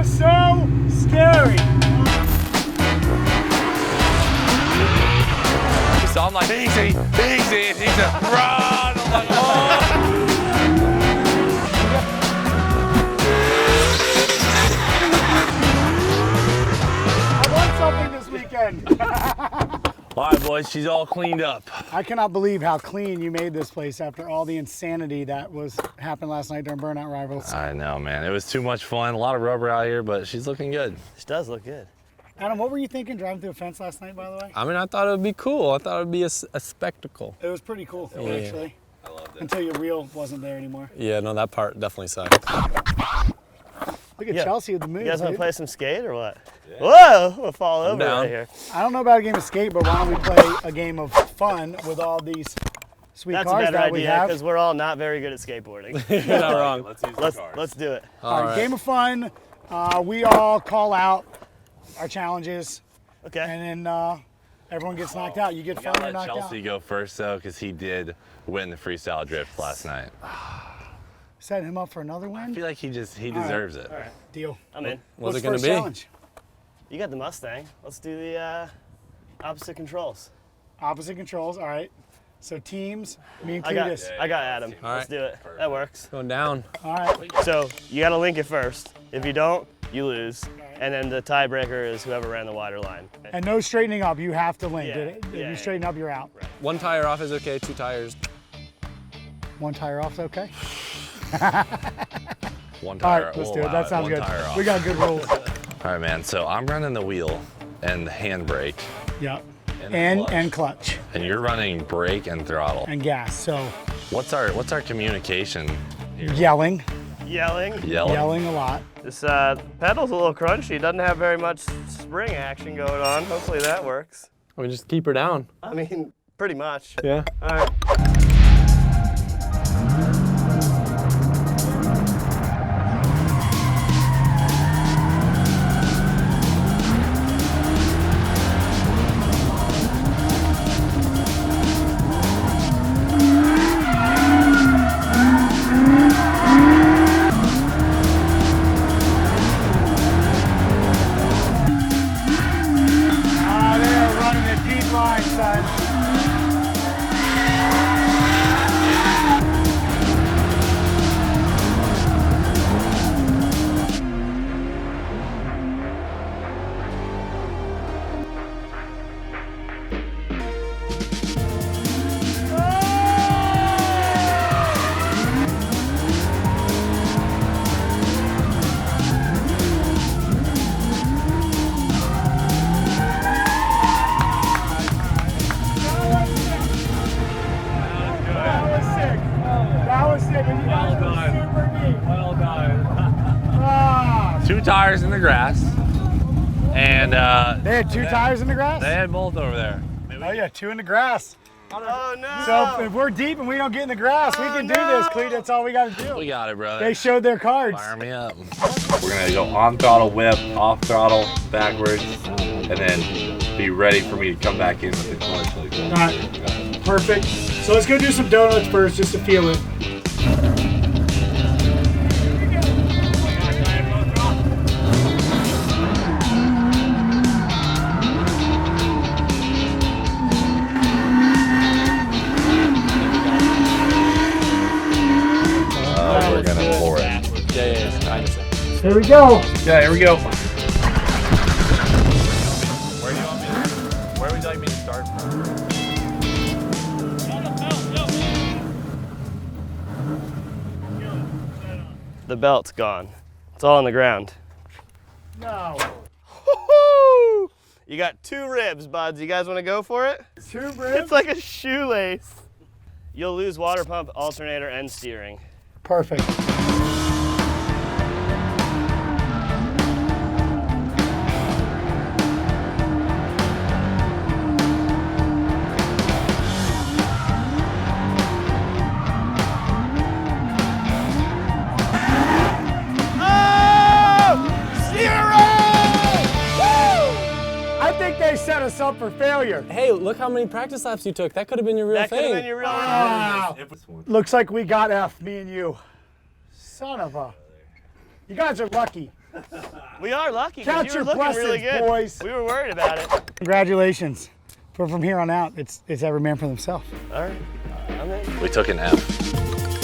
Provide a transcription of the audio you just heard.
was so scary. So I'm like, easy, easy, and he's just run. I'm like, oh. I won something this weekend. All right, boys, she's all cleaned up. I cannot believe how clean you made this place after all the insanity that happened last night during Burnout Rivals. I know, man. It was too much fun. A lot of rubber out here, but she's looking good. She does look good. Adam, what were you thinking driving through a fence last night, by the way? I mean, I thought it would be cool. I thought it would be a spectacle. It was pretty cool, Yeah. actually. I loved it. Until your wheel wasn't there anymore. Yeah, no, that part definitely sucked. Look at Yeah. Chelsea with the move. You guys want to dude. play some skate or what? Yeah. Whoa, we'll fall over down. right here. I don't know about a game of skate, but why don't we play a game of fun with all these sweet That's a cars better that we idea have? because we're all not very good at skateboarding. You're not wrong. Let's use the cars. Let's do it. All right, right. game of fun. We all call out our challenges, Okay. and then everyone gets knocked out. You get I fun gotta or let knocked Chelsea out. go first, though, because he did win the freestyle drift last night. Set him up for another I win? feel like he deserves it. All right. Deal. I'm in. What's What's it going to first be? challenge? You got the Mustang. Let's do the opposite controls. Opposite controls, all right. So teams, me and I got Cletus. Adam. All Let's right. do it. That works. Going down. All right. So you got to link it first. If you don't, you lose. And then the tiebreaker is whoever ran the wider line. And no straightening up. You have to link. Yeah, If yeah, you straighten up, you're out. One tire off is okay, 2 tires. One tire off's okay. One All tire. right, let's we'll do it. allow That sounds One good. tire off. We got good rules. All right, man. So I'm running the wheel and the handbrake, Yep. And the And clutch. clutch and you're running brake and throttle. and gas. So What's our communication here? yelling Yelling. a lot. This pedal's a little crunchy. Doesn't have very much spring action going on. Hopefully that works. I mean, just keep her down. I mean, pretty much. Yeah. All right. Ah, they're running a deep line, son. That was sick. And you guys were super deep. Well done. Ah. 2 tires in the grass, and They had 2 tires in the grass? they had both over there. Oh yeah, 2 in the grass. Oh no! So if we're deep and we don't get in the grass, we can do this, Cleet. That's all we got to do. We got it, brother. They showed their cards. Fire me up. We're gonna go on throttle whip, off throttle backwards, and then be ready for me to come back in with the clutch. All right, perfect. So let's go do some donuts first, just to feel it. We're gonna pour it. Yeah, I understand. Here we go. Yeah, here we go. Where do you want me to? Where would you like me to start from? The belt's gone. It's all on the ground. No. Woo-hoo! You got 2 ribs, buds. You guys want to go for it? 2 It's ribs. like a shoelace. You'll lose water pump, alternator, and steering. Perfect. I think they set us up for failure. Hey, look how many practice laps you took. That could have been your real That could thing. have been your real Wow. Looks like we got F, me and you. Son of a. You guys are lucky. We are lucky because Count you were your looking really blessings, good. boys. We were worried about it. Congratulations. From here on out, it's every man for themselves. All right. I'm in. We took an F.